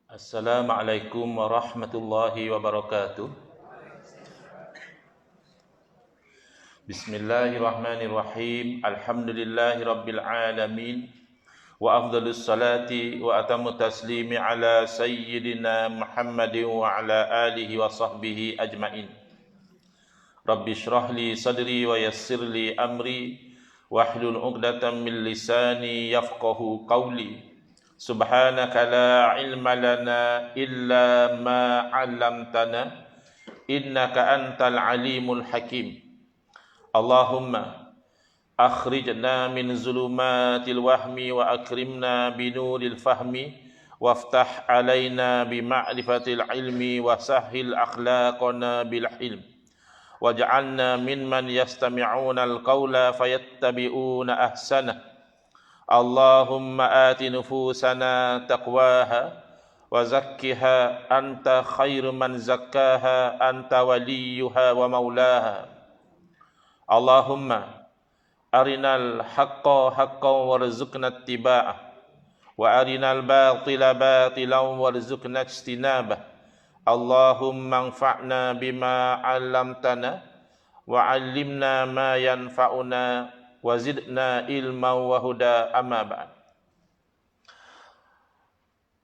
Assalamualaikum warahmatullahi wabarakatuh. Bismillahirrahmanirrahim. Alhamdulillahi rabbil alamin. Wa afdalus salati wa atammu taslimi ala sayyidina Muhammadin wa ala alihi wa sahbihi ajmain. Rabbi shrah li sadri wa yassir li amri wahlul 'uqdatam min lisani yafqahu qawli. Subhanaka la ilma lana illa ma 'allamtana innaka antal alimul hakim. Allahumma akhrijna min zulumatil wahmi wa akrimna binuril fahmi waftah alaina bima'rifatil ilmi wa sahhil akhlaqana bil hilm waj'alna mimman yastami'una al-qawla fayattabi'una ahsanah. Allahumma ati nufusana taqwaha wa zakkiha anta khairu man zakkaha anta waliyuha wa maulaha. Allahumma arinal haqqa haqqan warzuqna ittiba'ah wa arinal batila batilan warzuqna ijtinabah. Allahumma anfa'na bima 'allamtana wa 'allimna ma yanfa'una wa zidna ilman wa huda, amma ba'd.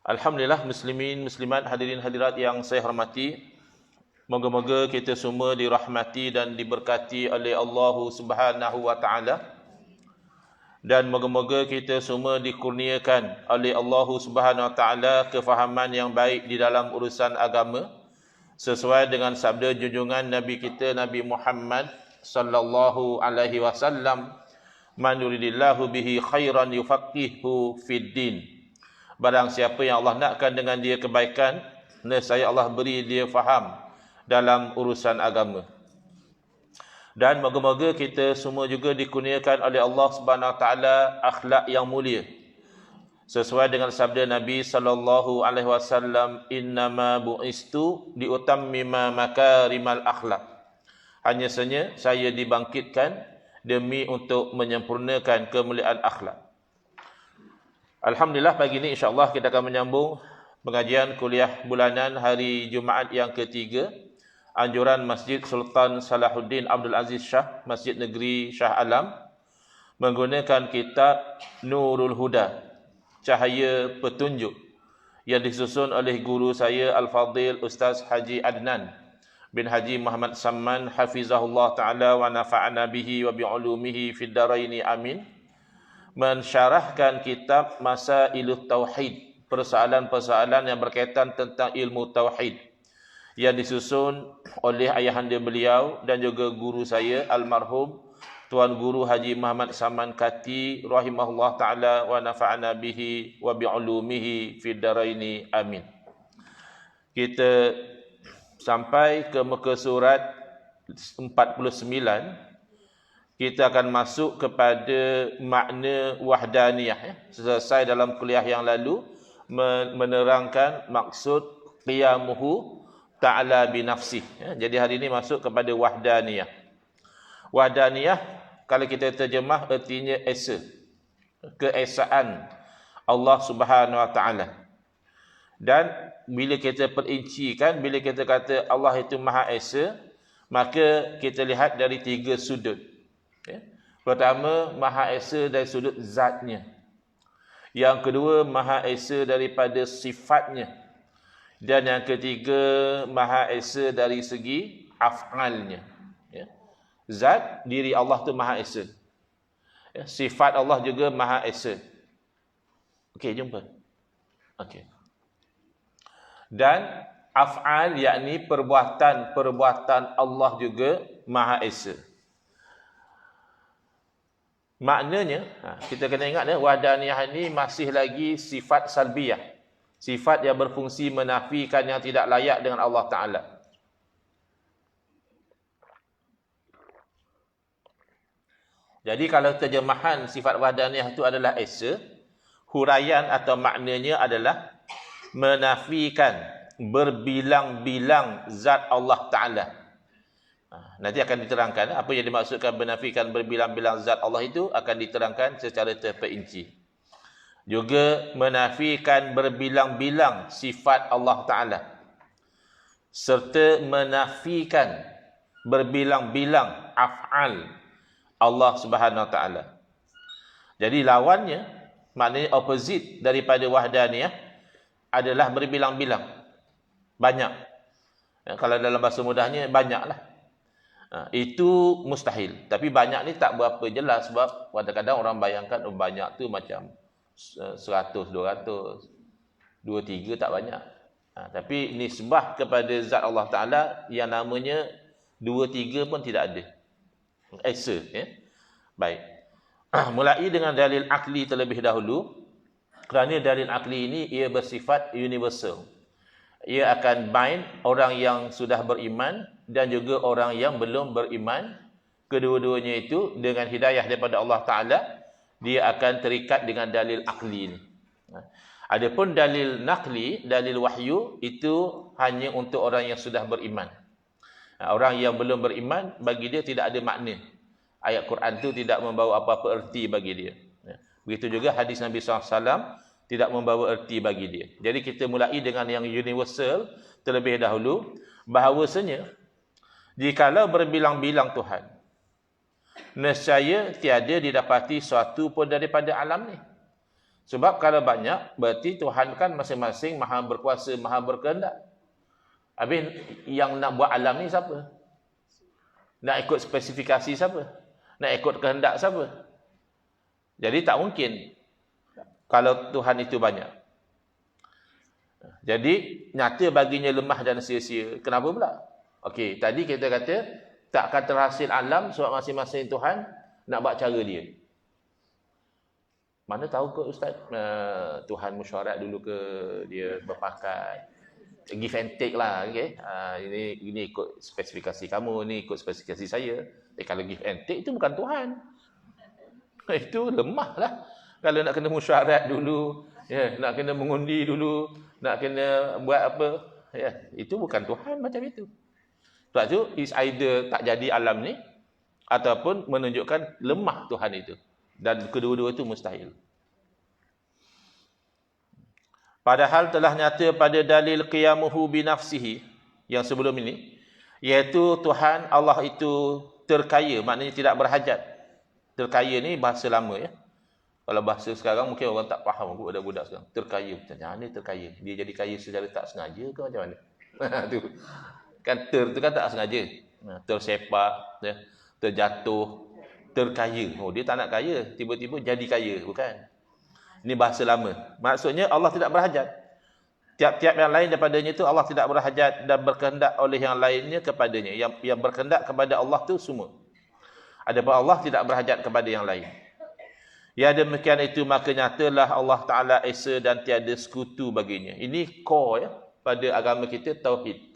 Alhamdulillah, muslimin, muslimat, hadirin hadirat yang saya hormati. Moga-moga kita semua dirahmati dan diberkati oleh Allah Subhanahu wa taala. Dan moga-moga kita semua dikurniakan oleh Allah Subhanahu wa taala kefahaman yang baik di dalam urusan agama sesuai dengan sabda junjungan Nabi kita Nabi Muhammad sallallahu alaihi wasallam, man yuridillahu bihi khairan yufaqihu fid din. Barang siapa yang Allah nakkan dengan dia kebaikan, nescaya Allah beri dia faham dalam urusan agama. Dan moga-moga kita semua juga dikurniakan oleh Allah Subhanahu wa taala akhlak yang mulia. Sesuai dengan sabda Nabi sallallahu alaihi wasallam, innama bu'istu liutammima makarimal akhlak. Hanya saja saya dibangkitkan demi untuk menyempurnakan kemuliaan akhlak. Alhamdulillah, pagi ini insya-Allah kita akan menyambung pengajian kuliah bulanan hari Jumaat yang ketiga, anjuran Masjid Sultan Salahuddin Abdul Aziz Shah, Masjid Negeri Shah Alam, menggunakan kitab Nurul Huda, Cahaya Petunjuk, yang disusun oleh guru saya Al-Fadhil Ustaz Haji Adnan bin Haji Muhammad Samman hafizahullah ta'ala wa nafa'ana bihi wa bi'ulumihi fid daraini amin. Mensyarahkan kitab Masailut Tauhid, persoalan-persoalan yang berkaitan tentang ilmu tauhid, yang disusun oleh ayahanda beliau dan juga guru saya almarhum Tuan Guru Haji Muhammad Samman Kati rahimahullah ta'ala wa nafa'ana bihi wa bi'ulumihi fid daraini amin. Kita sampai ke muka surat 49, kita akan masuk kepada makna wahdaniyah. Selesai dalam kuliah yang lalu menerangkan maksud qiyamuhu ta'ala binafsih. Jadi hari ini masuk kepada wahdaniyah. Wahdaniyah kalau kita terjemah artinya esa, keesaan Allah Subhanahu wa taala. Dan bila kita perincikan, bila kita kata Allah itu Maha Esa, maka kita lihat dari tiga sudut. Pertama, Maha Esa dari sudut zatnya. Yang kedua, Maha Esa daripada sifatnya. Dan yang ketiga, Maha Esa dari segi af'alnya. Zat, diri Allah itu Maha Esa. Sifat Allah juga Maha Esa. Okey, jumpa. Okey. Dan af'al, yakni perbuatan-perbuatan Allah juga Maha Esa. Maknanya, kita kena ingat wahdaniyah ini masih lagi sifat salbiyah. Sifat yang berfungsi menafikan yang tidak layak dengan Allah Ta'ala. Jadi kalau terjemahan sifat wahdaniyah itu adalah Esa, huraian atau maknanya adalah menafikan berbilang-bilang zat Allah Ta'ala. Nanti akan diterangkan apa yang dimaksudkan menafikan berbilang-bilang zat Allah itu, akan diterangkan secara terperinci. juga menafikan berbilang-bilang sifat Allah Ta'ala, serta menafikan berbilang-bilang af'al Allah Subhanahu Wa Ta'ala. Jadi lawannya, maknanya opposite daripada wahdaniyah adalah berbilang-bilang, banyak. Kalau dalam bahasa mudahnya, banyaklah. Itu mustahil. Tapi banyak ni tak berapa jelas, sebab kadang-kadang orang bayangkan banyak tu macam 100, 200, 2, 3 tak banyak. Tapi nisbah kepada zat Allah Ta'ala yang namanya 2, 3 pun tidak ada. Esa. Baik. Mulai dengan dalil akli terlebih dahulu. Kerana dalil akli ini ia bersifat universal. Ia akan bind orang yang sudah beriman dan juga orang yang belum beriman. Kedua-duanya itu dengan hidayah daripada Allah Ta'ala, dia akan terikat dengan dalil akli ini. Adapun dalil nakli, dalil wahyu, itu hanya untuk orang yang sudah beriman. Orang yang belum beriman, bagi dia tidak ada makna. Ayat Quran itu tidak membawa apa-apa erti bagi dia. Begitu juga hadis Nabi SAW tidak membawa erti bagi dia. Jadi kita mulai dengan yang universal terlebih dahulu, bahawasanya jikalau berbilang-bilang Tuhan, nescaya tiada didapati suatu pun daripada alam ni. Sebab kalau banyak, berarti Tuhan kan masing-masing maha berkuasa, maha berkehendak. Habis yang nak buat alam ni siapa? Nak ikut spesifikasi siapa? Nak ikut kehendak siapa? Jadi tak mungkin kalau Tuhan itu banyak. Jadi nyata baginya lemah dan sia-sia. Kenapa pula? Okey, tadi kita kata tak akan terhasil alam sebab masing-masing Tuhan nak buat cara dia. Mana tahu ke Ustaz, Tuhan mesyuarat dulu ke dia berpakat. Give and take lah, okey. Ini ikut spesifikasi kamu, ni ikut spesifikasi saya. Kalau give and take itu bukan Tuhan. Itu lemah lah. Kalau nak kena mesyuarat dulu, nak kena mengundi dulu, nak kena buat apa, itu bukan Tuhan macam itu. Sebab tu is either tak jadi alam ni ataupun menunjukkan lemah Tuhan itu. Dan kedua-dua itu mustahil. Padahal telah nyata pada dalil qiyamuhu binafsihi yang sebelum ini, iaitu Tuhan Allah itu terkaya, maknanya tidak berhajat. Terkaya ni bahasa lama ya. Kalau bahasa sekarang mungkin orang tak faham, budak-budak sekarang. Terkaya, macam mana terkaya? Dia jadi kaya secara tak sengaja ke macam mana? Tu. Kan tu kan tak sengaja. Tersepak, terjatuh, terkaya. Oh, dia tak nak kaya, tiba-tiba jadi kaya, bukan? Ini bahasa lama. Maksudnya Allah tidak berhajat. Tiap-tiap yang lain daripadanya itu Allah tidak berhajat dan berkehendak oleh yang lainnya kepadanya. Yang berkehendak kepada Allah tu semua. Adapun Allah tidak berhajat kepada yang lain. Ya demikian itu maka nyatalah Allah Ta'ala esa dan tiada sekutu baginya. Ini core ya, pada agama kita, tauhid.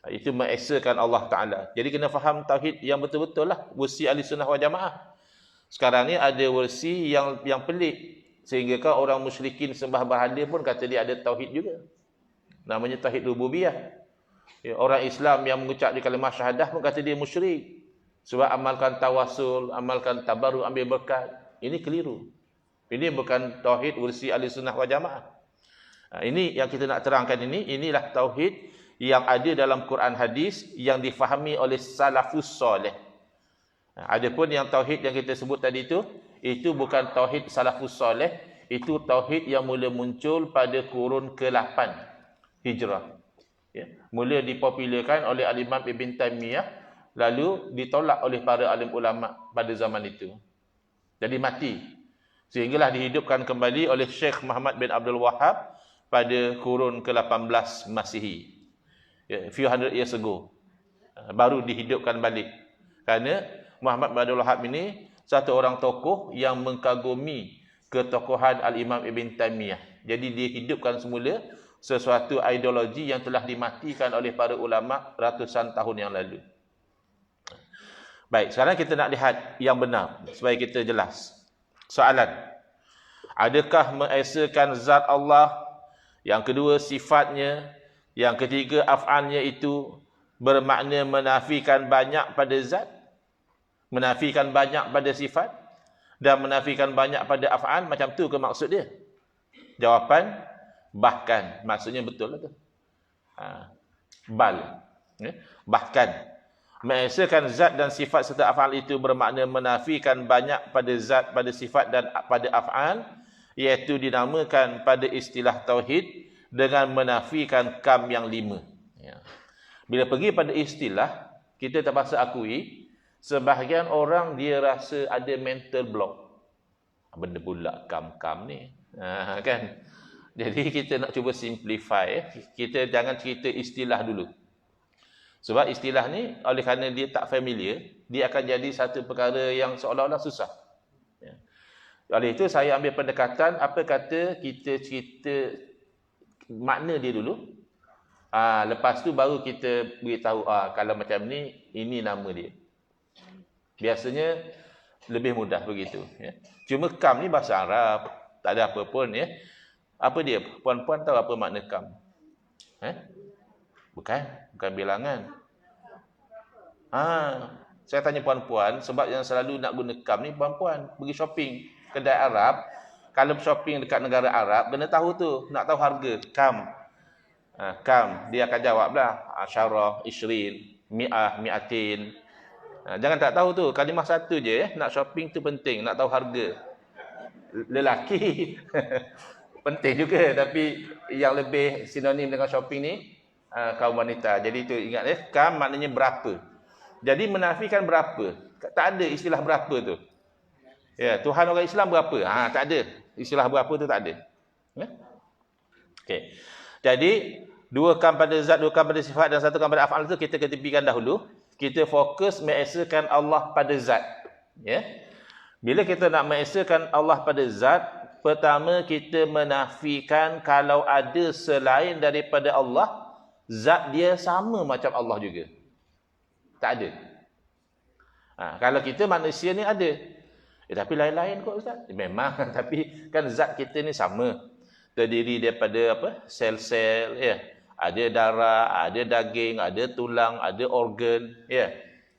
Itu mengesakan Allah Ta'ala. Jadi kena faham tauhid yang betul-betul lah. Versi Ahli Sunnah wal Jamaah. Sekarang ni ada versi yang pelik. Sehingga kan orang musyrikin sembah berhala pun kata dia ada tauhid juga. Namanya tauhid rububiyah. Ya, orang Islam yang mengucap di kalimah syahadah pun kata dia musyrik. Sebab amalkan tawasul, amalkan tabarruk, ambil berkat. Ini keliru. Ini bukan tauhid versi Ahli Sunnah wal Jamaah. Ini yang kita nak terangkan ini. Inilah tauhid yang ada dalam Quran hadis yang difahami oleh salafus soleh. Adapun yang tauhid yang kita sebut tadi itu bukan tauhid salafus soleh, itu tauhid yang mula muncul pada kurun ke-8 Hijrah. Ya, mula dipopularkan oleh Al-Imam Ibn Taymiyah, lalu ditolak oleh para alim ulama pada zaman itu. Jadi mati. Sehinggalah dihidupkan kembali oleh Syekh Muhammad bin Abdul Wahhab pada kurun ke-18 Masihi. A few hundred years ago. Baru dihidupkan balik. Kerana Muhammad bin Abdul Wahhab ini satu orang tokoh yang mengkagumi ketokohan Al-Imam Ibn Taymiyah. Jadi dia hidupkan semula sesuatu ideologi yang telah dimatikan oleh para ulama ratusan tahun yang lalu. Baik, sekarang kita nak lihat yang benar supaya kita jelas. Soalan. Adakah mengesakan zat Allah? Yang kedua sifatnya, yang ketiga af'alnya itu bermakna menafikan banyak pada zat, menafikan banyak pada sifat dan menafikan banyak pada af'al, macam tu ke maksud dia? Jawapan bahkan. Maksudnya betul lah tu. Bal. Bahkan. Mengesakan zat dan sifat serta af'al itu bermakna menafikan banyak pada zat, pada sifat dan pada af'al, iaitu dinamakan pada istilah tauhid dengan menafikan kam yang 5. Bila pergi pada istilah, kita terpaksa akui sebahagian orang dia rasa ada mental block. Benda pula kam-kam ni. Kan? Jadi kita nak cuba simplify. Kita jangan cerita istilah dulu. Sebab istilah ni, oleh kerana dia tak familiar, dia akan jadi satu perkara yang seolah-olah susah. Oleh itu, saya ambil pendekatan, apa kata kita cerita makna dia dulu. Lepas tu baru kita beritahu, kalau macam ni, ini nama dia. Biasanya, lebih mudah begitu. Cuma kam ni bahasa Arab, tak ada apa pun. Apa dia? Puan-puan tahu apa makna kam? Bukan bilangan. Saya tanya puan-puan, sebab yang selalu nak guna kam ni puan-puan. Pergi shopping, kedai Arab. Kalau shopping dekat negara Arab, kena tahu tu. Nak tahu harga, kam. Kam, dia akan jawab lah. Asyarah, ishrin, mi'ah, mi'atin. Jangan tak tahu tu. Kalimah satu je, nak shopping tu penting. Nak tahu harga. Lelaki. Penting juga. Tapi yang lebih sinonim dengan shopping ni, kaum wanita. Jadi itu ingat kam maknanya berapa. Jadi menafikan berapa. Tak ada istilah berapa tu. Tuhan orang Islam berapa? Tak ada. Istilah berapa tu tak ada. Okey. Jadi dua kam pada zat, dua kam pada sifat dan satu kam pada af'al tu kita ketepikan dahulu. Kita fokus mengesakan Allah pada zat. Bila kita nak mengesakan Allah pada zat, pertama kita menafikan kalau ada selain daripada Allah, zat dia sama macam Allah juga. Tak ada. Kalau kita manusia ni ada. Tapi lain-lain kok Ustaz. Memang. Tapi kan zat kita ni sama. Terdiri daripada sel-sel. Ada darah, ada daging, ada tulang, ada organ.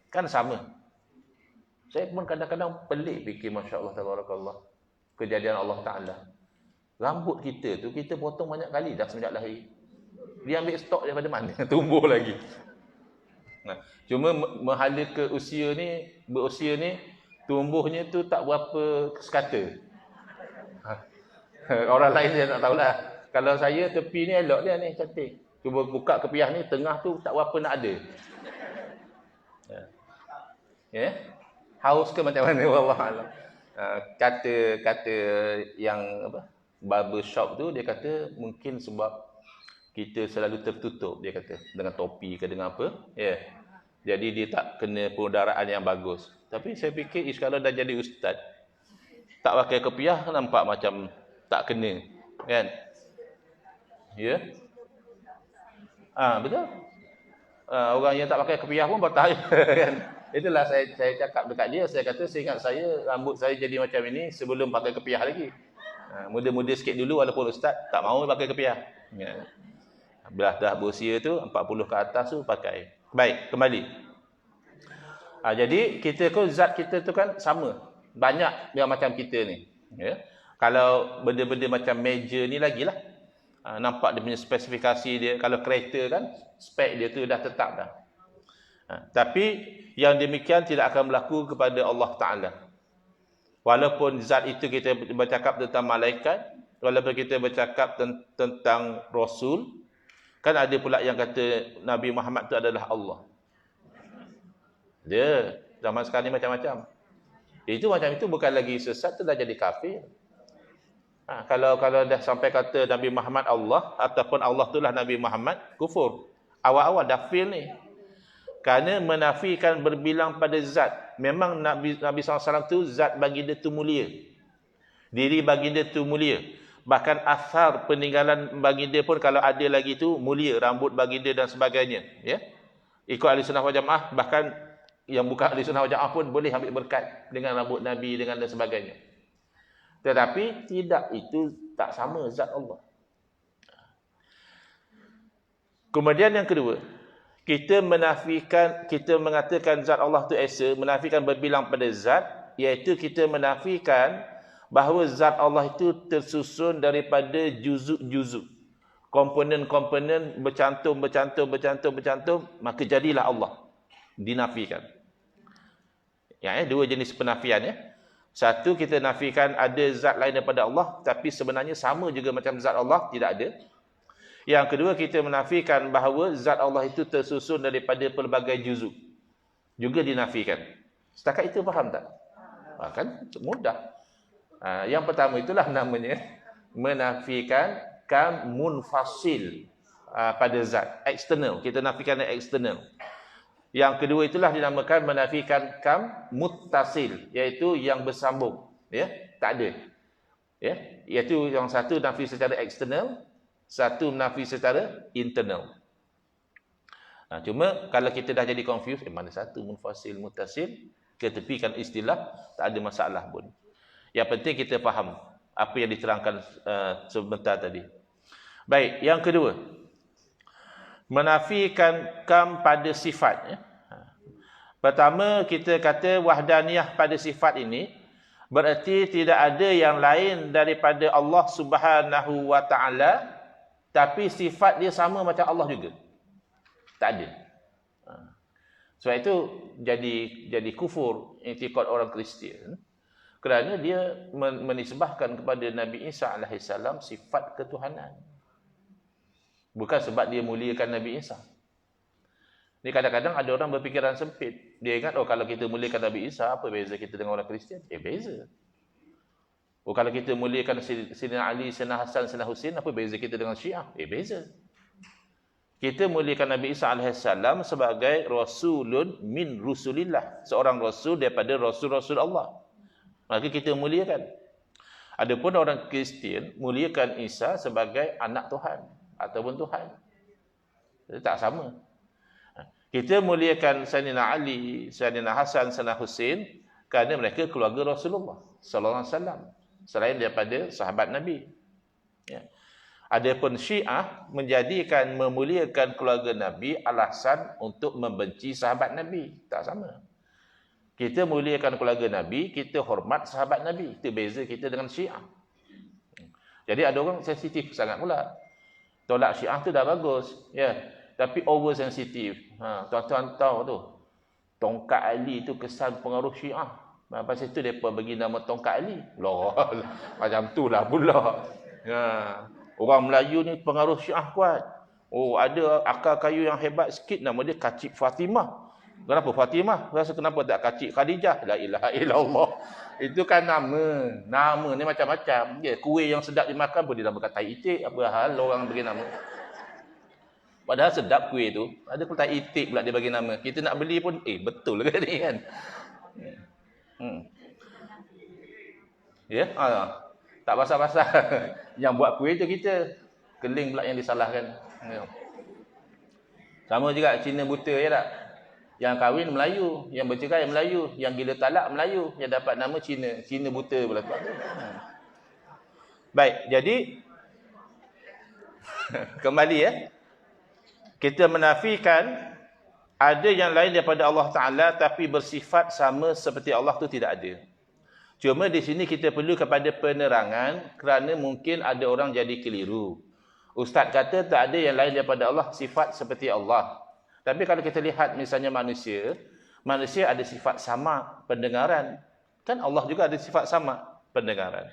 Kan sama. Saya pun kadang-kadang pelik fikir Masya Allah, Tabarakallah. Kejadian Allah Ta'ala. Rambut kita tu kita potong banyak kali dah semenjak lahir. Dia ambil stok daripada mana? Tumbuh lagi. Cuma menghala ke usia ni, berusia ni, tumbuhnya tu tak berapa sekata. Orang lain saya tak tahulah. Kalau saya tepi ni elok dia ni, cantik. Cuba buka kepiah ni, tengah tu tak berapa nak ada. Haus ke macam mana? Wallahualam. Kata yang barber shop tu, dia kata mungkin sebab kita selalu tertutup, dia kata, dengan topi ke dengan apa. Jadi dia tak kena pengudaraan yang bagus. Tapi saya fikir kalau dah jadi ustaz, tak pakai kepiah nampak macam tak kena, kan? Betul. Orang yang tak pakai kepiah pun bertanya, kan? Itulah saya cakap dekat dia, saya kata saya ingat rambut saya jadi macam ini sebelum pakai kepiah lagi. Muda-muda sikit dulu walaupun ustaz tak mahu pakai kepiah. Bila dah berusia tu 40 ke atas tu pakai. Baik, kembali. Jadi kita tu zat kita tu kan sama. Banyak yang macam kita ni. Kalau benda-benda macam meja ni lagilah. Nampak dia punya spesifikasi dia. Kalau kereta kan spek dia tu dah tetap dah. Tapi yang demikian tidak akan berlaku kepada Allah Ta'ala. Walaupun zat itu kita bercakap tentang malaikat, walaupun kita bercakap tentang Rasul, kan ada pula yang kata Nabi Muhammad itu adalah Allah. Dia zaman sekarang ni macam-macam. Itu macam itu bukan lagi sesat, itu dah jadi kafir. Kalau dah sampai kata Nabi Muhammad Allah, ataupun Allah itulah Nabi Muhammad, kufur. Awal-awal dah fail ni. Kerana menafikan berbilang pada zat. Memang Nabi SAW tu zat baginda tu mulia. Diri baginda tu mulia. Bahkan asar peninggalan baginda pun kalau ada lagi tu mulia. Rambut baginda dan sebagainya. Ikut ahli sunnah wal jamaah, bahkan yang bukan ahli sunnah wal jamaah pun boleh ambil berkat dengan rambut Nabi dengan dan sebagainya. Tetapi tidak, itu tak sama zat Allah. Kemudian yang kedua, kita mengatakan zat Allah tu esa, menafikan berbilang pada zat, iaitu kita menafikan bahawa zat Allah itu tersusun daripada juzuk-juzuk. Komponen-komponen bercantum, maka jadilah Allah. Dinafikan. Dua jenis penafian ya. Satu, kita nafikan ada zat lain daripada Allah, tapi sebenarnya sama juga macam zat Allah, tidak ada. Yang kedua, kita menafikan bahawa zat Allah itu tersusun daripada pelbagai juzuk. Juga dinafikan. Setakat itu faham tak? Kan mudah. Yang pertama itulah namanya menafikan kam munfasil pada zat. Eksternal. Kita nafikan yang eksternal. Yang kedua itulah dinamakan menafikan kam muttasil, iaitu yang bersambung, ya, tak ada. Ya, iaitu yang satu nafi secara eksternal, satu nafi secara internal. Cuma kalau kita dah jadi confused, mana satu munfasil, muttasil, ketepikan istilah, tak ada masalah pun. Yang penting kita faham apa yang diterangkan sebentar tadi. Baik, yang kedua, menafikan kam pada sifat. Pertama, kita kata wahdaniyah pada sifat ini berarti tidak ada yang lain daripada Allah Subhanahu wa taala, tapi sifat dia sama macam Allah juga. Tak ada. Sebab itu jadi kufur i'tiqad orang Kristian, kerana dia menisbahkan kepada Nabi Isa alaihissalam sifat ketuhanan. Bukan sebab dia muliakan Nabi Isa. Ni kadang-kadang ada orang berfikiran sempit. Dia ingat, kalau kita muliakan Nabi Isa, apa beza kita dengan orang Kristian? Beza. Kalau kita muliakan Sayyidina Ali, Sayyidina Hasan, Sayyidina Husin, apa beza kita dengan Syiah? Beza. Kita muliakan Nabi Isa alaihissalam sebagai Rasulun min Rusulillah. Seorang Rasul daripada Rasul-Rasul Allah. Maka kita muliakan. Adapun orang Kristian muliakan Isa sebagai anak Tuhan ataupun Tuhan. Itu tak sama. Kita muliakan Sayyidina Ali, Sayyidina Hasan, Sayyidina Husin kerana mereka keluarga Rasulullah sallallahu alaihi wasallam, selain daripada sahabat Nabi. Ya. Adapun Syiah menjadikan memuliakan keluarga Nabi alasan untuk membenci sahabat Nabi. Tak sama. Kita muliakan keluarga Nabi, kita hormat sahabat Nabi. Itu beza kita dengan Syiah. Jadi ada orang sensitif sangat pula. Tolak Syiah tu dah bagus, ya. Tapi oversensitif. Tuan-tuan tahu tu. Tongkat Ali tu kesan pengaruh Syiah. Pasal itu mereka bagi nama Tongkat Ali. Loh, macam tu lah pula. Orang Melayu ni pengaruh Syiah kuat. Ada akar kayu yang hebat sikit, nama dia Kacik Fatimah. Kenapa Fatimah? Rasa kenapa tak Kacik Khadijah? La ilaha illallah. Itu kan nama. Nama ni macam-macam. Kuih yang sedap dimakan pun dinamakan tai itik. Apa hal orang bagi nama? Padahal sedap kuih tu. Ada pun tai itik pula dia bagi nama. Kita nak beli pun, betul ke ni kan? Ya? Tak pasal-pasal. Yang buat kuih tu kita. Keling pula yang disalahkan. Sama juga Cina buta, ya tak? Yang kahwin Melayu, yang bercerai Melayu, yang gila talak Melayu, yang dapat nama Cina. Cina buta pula. Baik, jadi kembali ya. Kita menafikan ada yang lain daripada Allah Ta'ala tapi bersifat sama seperti Allah tu tidak ada. Cuma di sini kita perlu kepada penerangan kerana mungkin ada orang jadi keliru. Ustaz kata tak ada yang lain daripada Allah sifat seperti Allah. Tapi kalau kita lihat misalnya manusia ada sifat sama pendengaran. Kan Allah juga ada sifat sama pendengaran.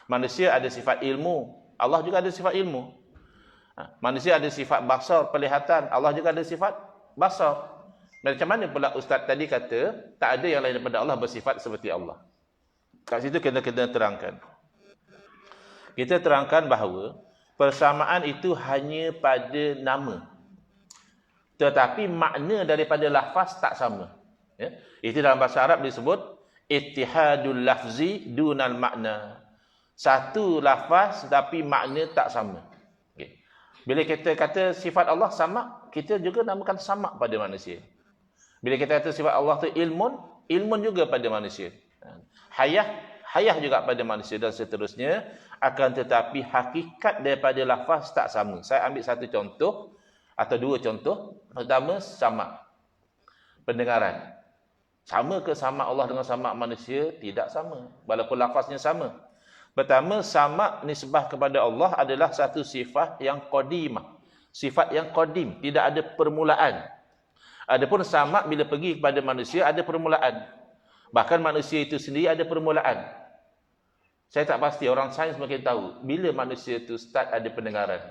Manusia ada sifat ilmu. Allah juga ada sifat ilmu. Manusia ada sifat basar, penglihatan. Allah juga ada sifat basar. Macam mana pula Ustaz tadi kata tak ada yang lain daripada Allah bersifat seperti Allah. Kat situ kita terangkan. Kita terangkan bahawa persamaan itu hanya pada nama. Tetapi makna daripada lafaz tak sama. Ya? Itu dalam bahasa Arab disebut ittihadul lafzi dunal makna. Satu lafaz tapi makna tak sama. Okay. Bila kita kata sifat Allah sama, kita juga namakan sama pada manusia. Bila kita kata sifat Allah tu ilmun juga pada manusia. Hayah juga pada manusia dan seterusnya. Akan tetapi hakikat daripada lafaz tak sama. Saya ambil satu contoh atau dua contoh. Pertama, sama pendengaran. Sama ke sama Allah dengan sama manusia? Tidak sama. Walaupun lafaznya sama. Pertama, sama nisbah kepada Allah adalah satu sifat yang qadimah. Sifat yang qadim, tidak ada permulaan. Adapun sama bila pergi kepada manusia ada permulaan. Bahkan manusia itu sendiri ada permulaan. Saya tak pasti, orang sains mungkin tahu bila manusia itu start ada pendengaran.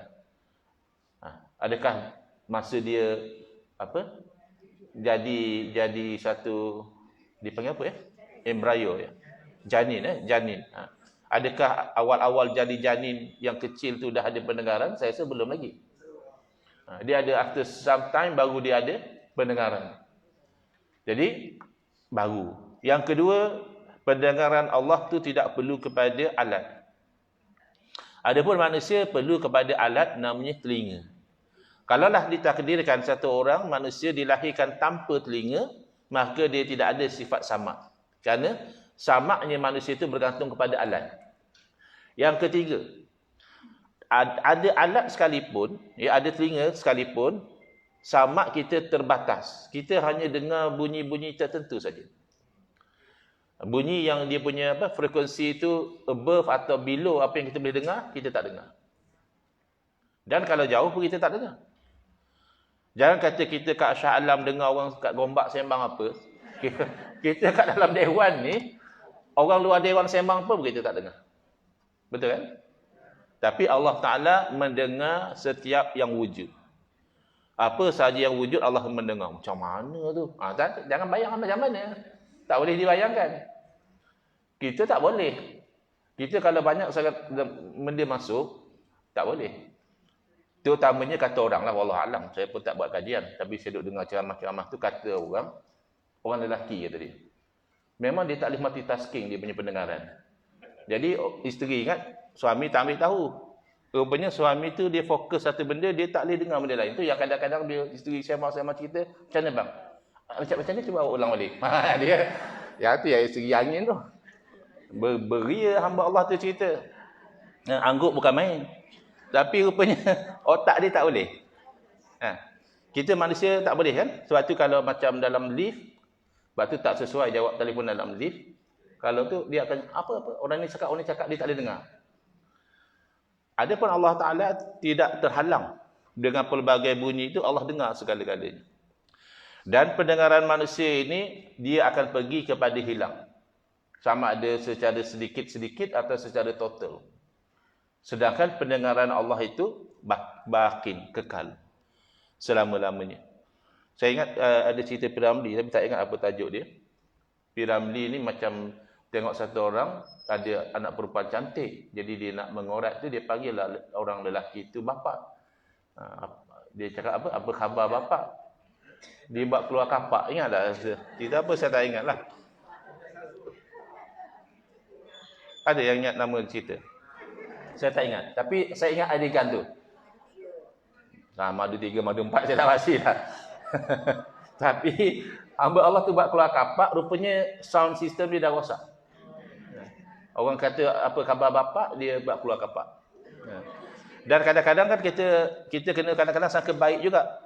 Adakah masa dia jadi satu, dipanggil apa ya? Embrio ya. Janin. Adakah awal-awal jadi janin yang kecil tu dah ada pendengaran? Saya rasa belum lagi. Dia ada after some time baru dia ada pendengaran. Jadi baru. Yang kedua, pendengaran Allah tu tidak perlu kepada alat. Adapun manusia perlu kepada alat namanya telinga. Kalaulah ditakdirkan satu orang manusia dilahirkan tanpa telinga, maka dia tidak ada sifat samak. Kerana samaknya manusia itu bergantung kepada alat. Yang ketiga, ada alat sekalipun, ada telinga sekalipun, samak kita terbatas. Kita hanya dengar bunyi-bunyi tertentu saja. Bunyi yang dia punya frekuensi itu above atau below apa yang kita boleh dengar, kita tak dengar. Dan kalau jauh pun kita tak dengar. Jangan kata kita kat Shah Alam dengar orang kat Gombak sembang apa. Kita kat dalam dewan ni, orang luar dewan sembang pun kita tak dengar. Betul kan? Tapi Allah Ta'ala mendengar setiap yang wujud. Apa sahaja yang wujud Allah mendengar. Macam mana tu? Jangan bayangkan macam mana. Tak boleh dibayangkan. Kita tak boleh. Kita kalau banyak sangat benda masuk, tak boleh. Terutamanya kata orang lah, wallahu alam. Saya pun tak buat kajian. Tapi saya duduk dengar ceramah-ceramah tu kata orang lelaki kata dia. Memang dia tak boleh multitasking dia punya pendengaran. Jadi isteri ingat, suami tak ambil tahu. Rupanya suami tu dia fokus satu benda, dia tak boleh dengar benda lain. Tu yang kadang-kadang dia isteri sembang-sembang cerita, macam mana bang? Macam ni cuba ulang balik. Dia tu yang isteri angin tu. Beria hamba Allah tu cerita. Angguk bukan main. Tapi rupanya otak dia tak boleh. Kita manusia tak boleh kan? Sebab tu kalau macam dalam lift, sebab tu tak sesuai jawab telefon dalam lift. Kalau tu dia akan apa-apa orang ni cakap dia tak boleh dengar. Adapun Allah Ta'ala tidak terhalang dengan pelbagai bunyi itu, Allah dengar segala-galanya. Dan pendengaran manusia ini dia akan pergi kepada hilang. Sama ada secara sedikit-sedikit atau secara total. Sedangkan pendengaran Allah itu bakin, kekal. Selama-lamanya. Saya ingat ada cerita Piramli, tapi tak ingat apa tajuk dia. Piramli ni macam tengok satu orang, ada anak perempuan cantik. Jadi dia nak mengorat tu, dia panggil lah orang lelaki tu bapa. Dia cakap apa khabar bapa? Dia buat keluar kapak. Ingat tak? Cerita apa saya tak ingat lah. Ada yang ingat nama cerita? Saya tak ingat. Tapi saya ingat adegan tu. Madu 3, madu 4 saya tak pasti lah. Tapi hamba Allah tu buat keluar kapak, rupanya sound system dia dah rosak. Orang kata apa khabar bapak, dia buat keluar kapak. Dan kadang-kadang kan kita kena kadang-kadang sangka baik juga.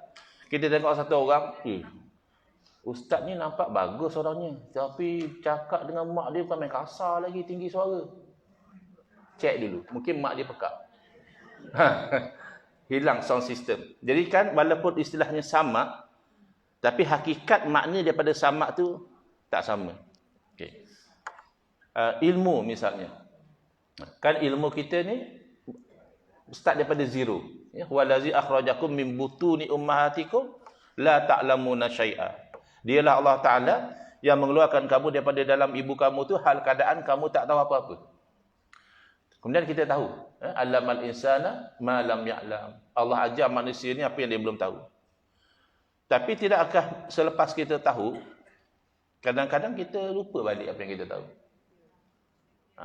Kita tengok satu orang, ustaz ni nampak bagus orangnya, tapi cakap dengan mak dia bukan main kasar lagi, tinggi suara. Cek dulu, mungkin mak dia pekak. Hilang sound system. Jadi kan walaupun istilahnya sama, tapi hakikat makna daripada sama tu tak sama. Okay. Ilmu misalnya. Kan ilmu kita ni start daripada zero. Ya, wallazi akhrajakum min butuni ummahatikum la ta'lamuna syai'a. Dialah Allah Taala yang mengeluarkan kamu daripada dalam ibu kamu tu hal keadaan kamu tak tahu apa-apa. Kemudian kita tahu, alamal insana ma lam ya'lam. Allah ajar manusia ni apa yang dia belum tahu. Tapi tidakkah selepas kita tahu, kadang-kadang kita lupa balik apa yang kita tahu.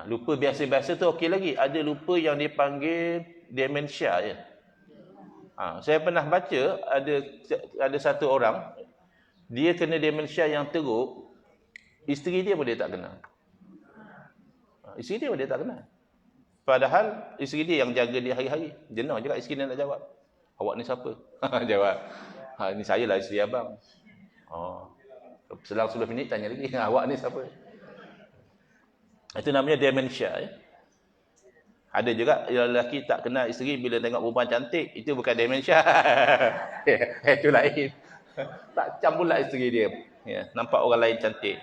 Lupa biasa-biasa tu okey lagi. Ada lupa yang dipanggil demensia je. Saya pernah baca ada satu orang, dia kena demensia yang teruk, isteri dia pun dia tak kenal. Isteri dia pun dia tak kenal. Padahal isteri dia yang jaga dia hari-hari. Jenah juga isteri dia nak jawab. Awak ni siapa? Jawab. Ni saya lah isteri abang. Selang 10 minit tanya lagi, awak ni siapa? Itu namanya dementia. Ya. Ada juga lelaki tak kenal isteri bila tengok perempuan cantik, itu bukan dementia. Itu lain. Tak cam pula isteri dia. Ya, nampak orang lain cantik.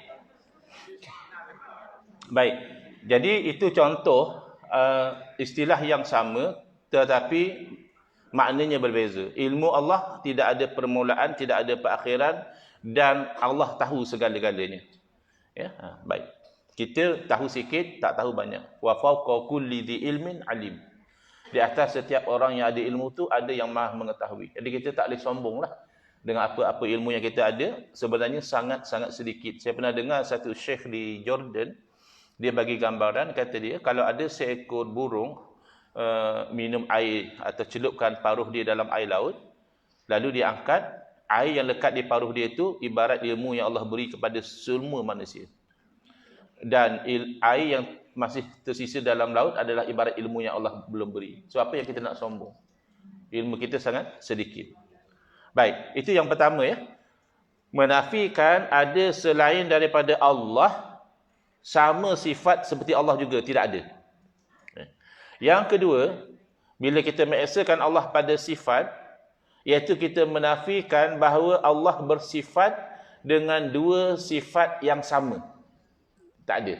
Baik. Jadi itu contoh istilah yang sama tetapi maknanya berbeza. Ilmu Allah tidak ada permulaan, tidak ada perakhiran dan Allah tahu segala-galanya. Ya, baik. Kita tahu sikit, tak tahu banyak. Wa fawqa kulli dhi ilmin alim. Di atas setiap orang yang ada ilmu tu ada yang Maha mengetahui. Jadi kita tak boleh sombonglah dengan apa-apa ilmu yang kita ada, sebenarnya sangat-sangat sedikit. Saya pernah dengar satu syekh di Jordan, dia bagi gambaran, kata dia kalau ada seekor burung minum air atau celupkan paruh dia dalam air laut, lalu dia angkat, air yang lekat di paruh dia itu ibarat ilmu yang Allah beri kepada semua manusia. Dan air yang masih tersisa dalam laut adalah ibarat ilmu yang Allah belum beri. So apa yang kita nak sombong? Ilmu kita sangat sedikit. Baik, itu yang pertama ya. Menafikan ada selain daripada Allah sama sifat seperti Allah juga, tidak ada. Yang kedua, bila kita mengesakan Allah pada sifat, iaitu kita menafikan bahawa Allah bersifat dengan dua sifat yang sama. Tak ada.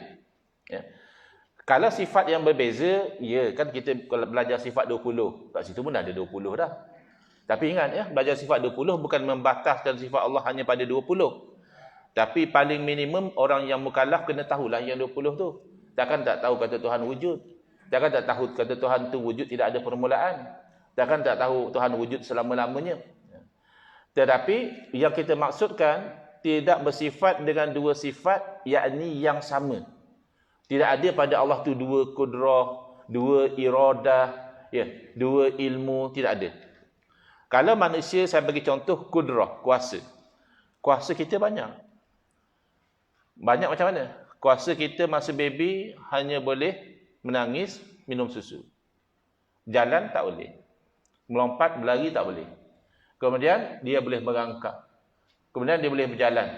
Ya. Kalau sifat yang berbeza, ya kan kita kalau belajar sifat 20, kat situ pun ada 20 dah. Tapi ingat ya, belajar sifat 20 bukan membataskan sifat Allah hanya pada 20. Tapi paling minimum orang yang mukallaf kena tahulah yang 20 tu. Takkan tak tahu kata Tuhan wujud. Takkan tak tahu kata Tuhan tu wujud tidak ada permulaan. Takkan tak tahu Tuhan wujud selama-lamanya. Tetapi yang kita maksudkan tidak bersifat dengan dua sifat, yakni yang sama. Tidak ada pada Allah tu dua kudrah, dua iradah, ya, dua ilmu, tidak ada. Kalau manusia, saya bagi contoh kudrah, kuasa. Kuasa kita banyak. Banyak macam mana? Kuasa kita masa baby hanya boleh menangis, minum susu. Jalan tak boleh. Melompat, berlari tak boleh. Kemudian dia boleh merangkak. Kemudian dia boleh berjalan.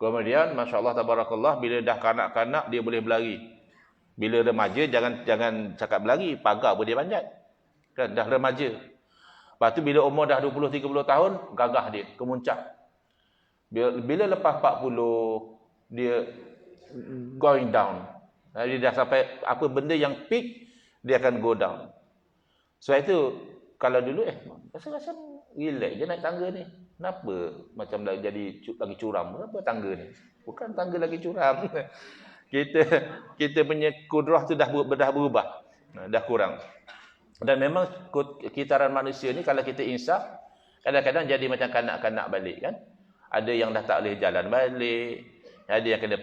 Kemudian masya-Allah tabarakallah bila dah kanak-kanak dia boleh berlari. Bila remaja jangan cakap berlari, pagar pun dia panjat. Kan dah remaja. Lepas tu bila umur dah 20 30 tahun gagah dia kemuncak. Bila lepas 40 dia going down. Dia dah sampai apa benda yang peak dia akan go down. Sebab itu kalau dulu rasa-rasa relax je naik tangga ni. Kenapa macam jadi lagi curam? Kenapa tangga ni? Bukan tangga lagi curam. kita punya kudrah tu dah berubah. Dah kurang. Dan memang kitaran manusia ni kalau kita insaf, kadang-kadang jadi macam kanak-kanak balik kan. Ada yang dah tak boleh jalan balik. Ada yang kena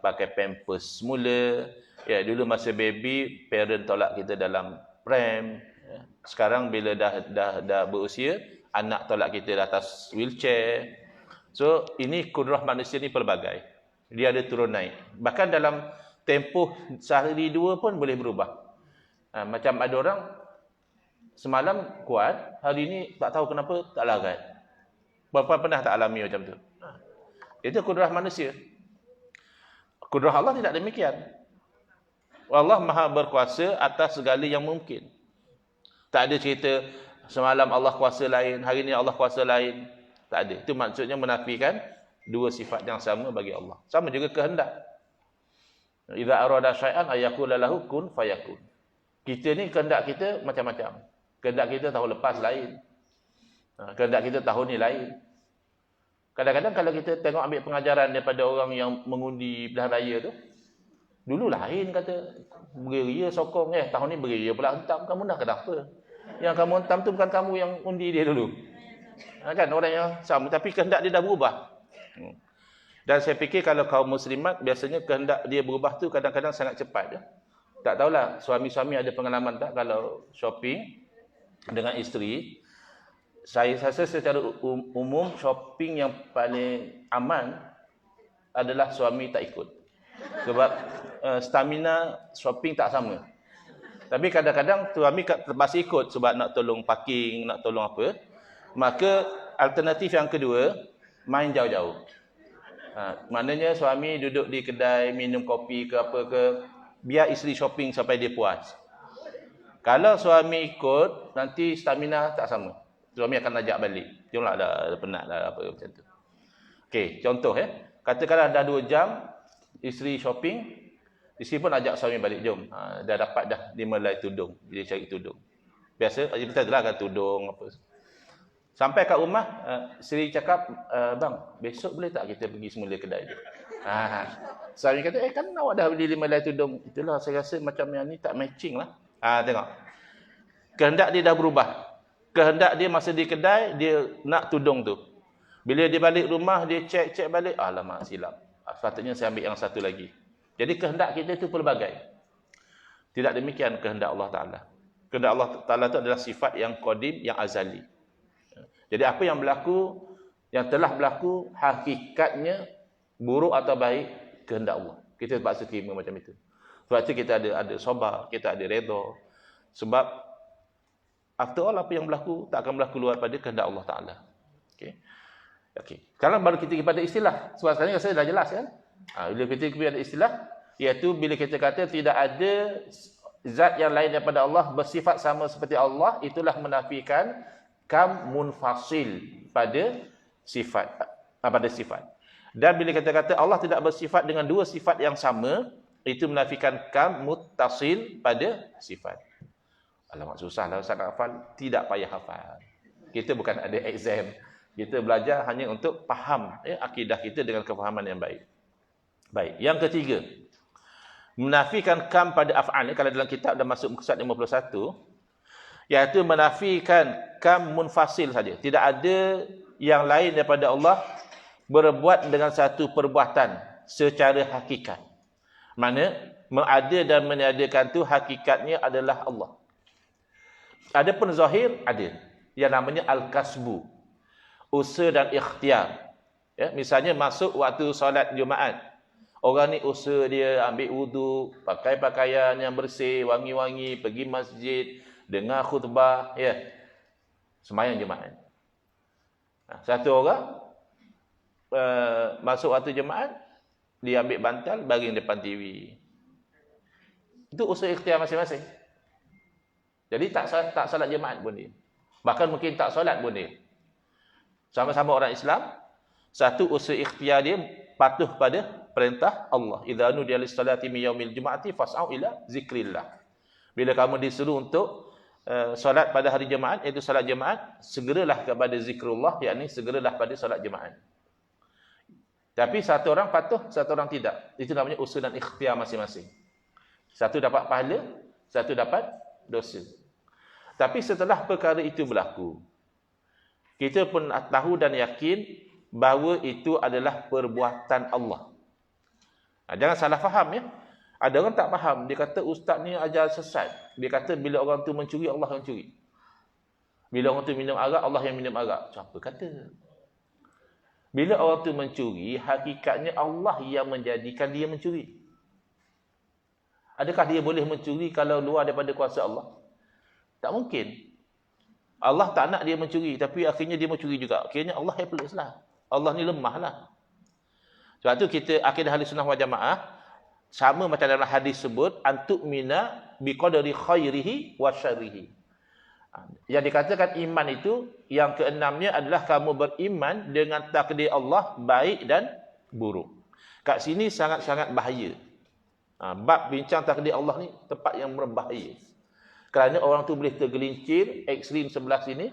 pakai pampers semula. Ya, dulu masa baby, parent tolak kita dalam pram. Ya. Sekarang bila dah berusia, anak tolak kita di atas wheelchair. So, ini kudrah manusia ni pelbagai. Dia ada turun naik. Bahkan dalam tempoh sehari dua pun boleh berubah. Macam ada orang semalam kuat, hari ni tak tahu kenapa tak larat. Puan-puan pernah tak alami macam tu? Itu kudrah manusia. Kudrah Allah tidak demikian. Allah Maha berkuasa atas segala yang mungkin. Tak ada cerita semalam Allah kuasa lain, hari ni Allah kuasa lain. Tak ada. Itu maksudnya menafikan dua sifat yang sama bagi Allah. Sama juga kehendak. Idza arada syai'an ayaqula lahu kun fayakun. Kita ni kehendak kita macam-macam. Kehendak kita tahun lepas lain. Kehendak kita tahun ni lain. Kadang-kadang kalau kita tengok ambil pengajaran daripada orang yang mengundi pilihan raya tu, dulu lain kata, beria sokong tahun ni beria pula hentam. Kamu dah kenapa? Yang kamu hentam tu bukan kamu yang undi dia dulu. Kan orang yang sama, tapi kehendak dia dah berubah. Dan saya fikir kalau kaum muslimat biasanya kehendak dia berubah tu kadang-kadang sangat cepat. Tak tahulah suami-suami ada pengalaman tak kalau shopping dengan isteri. Saya rasa secara umum shopping yang paling aman adalah suami tak ikut. Sebab stamina shopping tak sama. Tapi kadang-kadang suami terpaksa ikut sebab nak tolong parking, nak tolong apa. Maka alternatif yang kedua, main jauh-jauh. Maknanya suami duduk di kedai minum kopi ke apa ke, biar isteri shopping sampai dia puas. Kalau suami ikut, nanti stamina tak sama. Suami akan ajak balik. Jomlah, dah penat dah apa macam tu. Okey, contoh katakanlah dah 2 jam isteri shopping, isteri pun ajak suami balik, jom. Dah dapat dah 5 helai tudung, dia cari tudung. Biasa kita adalah kan tudung apa. Sampai kat rumah, isteri cakap, bang, besok boleh tak kita pergi semula kedai dia? Suami kata, kan awak dah beli 5 helai tudung. Itulah saya rasa macam yang ni tak matching lah. Tengok. Kehendak dia dah berubah. Kehendak dia masa di kedai, dia nak tudung tu. Bila dia balik rumah, dia cek balik, alamak silap. Sepatutnya saya ambil yang satu lagi. Jadi kehendak kita itu pelbagai. Tidak demikian kehendak Allah Ta'ala. Kehendak Allah Ta'ala itu adalah sifat yang qadim, yang azali. Jadi apa yang berlaku, yang telah berlaku, hakikatnya buruk atau baik, kehendak Allah. Kita terpaksa terima macam itu. Sebab itu kita ada sabar, kita ada redha. Sebab after all, apa yang berlaku tak akan berlaku luar pada kehendak Allah Ta'ala. Okey. Sekarang baru kita kepada istilah. Sebab sekarang saya dah jelas kan. Bila kita kepada istilah, iaitu bila kita kata tidak ada zat yang lain daripada Allah bersifat sama seperti Allah, itulah menafikan kam munfasil pada sifat. Dan bila kita kata Allah tidak bersifat dengan 2 sifat yang sama, itu menafikan kam muttasil pada sifat. Alamak susahlah Ustaz nak hafal. Tidak payah hafal. Kita bukan ada exam. Kita belajar hanya untuk faham akidah kita dengan kefahaman yang baik. Baik, yang ketiga, menafikan kam pada af'al. Kalau dalam kitab dah masuk muka surat 51, iaitu menafikan kam munfasil saja. Tidak ada yang lain daripada Allah berbuat dengan satu perbuatan secara hakikat. Mana mengada dan meniadakan tu hakikatnya adalah Allah. Adapun zahir ada yang namanya al-kasbu, usaha dan ikhtiar. Misalnya masuk waktu solat Jumaat, orang ni usaha dia ambil wudu, pakai pakaian yang bersih, wangi-wangi, pergi masjid, dengar khutbah, sembahyang Jumaat. Satu orang masuk waktu Jumaat, dia ambil bantal, baring depan TV. Itu usaha ikhtiar masing-masing. Jadi tak salat Jumaat pun dia. Bahkan mungkin tak solat pun dia. Sama-sama orang Islam, satu usaha ikhtiar dia patuh pada perintah Allah. Idza nudiya lis-salati min yaumil jumu'ati fas'au ila zikrillah. Bila kamu disuruh untuk solat pada hari Jumaat, iaitu solat Jumaat, segeralah kepada zikrullah, yakni segeralah pada solat Jumaat. Tapi satu orang patuh, satu orang tidak. Itu namanya usaha dan ikhtiar masing-masing. Satu dapat pahala, satu dapat dosa. Tapi setelah perkara itu berlaku, kita pun tahu dan yakin bahawa itu adalah perbuatan Allah. Jangan salah faham ya. Ada orang tak faham. Dia kata ustaz ni ajar sesat. Dia kata bila orang tu mencuri, Allah yang curi. Bila orang tu minum arak, Allah yang minum arak. Siapa kata? Bila orang tu mencuri, hakikatnya Allah yang menjadikan dia mencuri. Adakah dia boleh mencuri kalau luar daripada kuasa Allah? Tak mungkin. Allah tak nak dia mencuri, tapi akhirnya dia mencuri juga. Akhirnya Allah helpless lah. Allah ni lemah lah. Sebab tu kita akidah ahli sunnah wal jamaah, sama macam dalam hadis sebut, antu'mina biqadari khairihi wa syarrihi. Yang dikatakan iman itu, yang keenamnya adalah kamu beriman dengan takdir Allah baik dan buruk. Kat sini sangat-sangat bahaya. Bab bincang takdir Allah ni tempat yang berbahaya. Kerana orang tu boleh tergelincir ekstrim sebelah sini,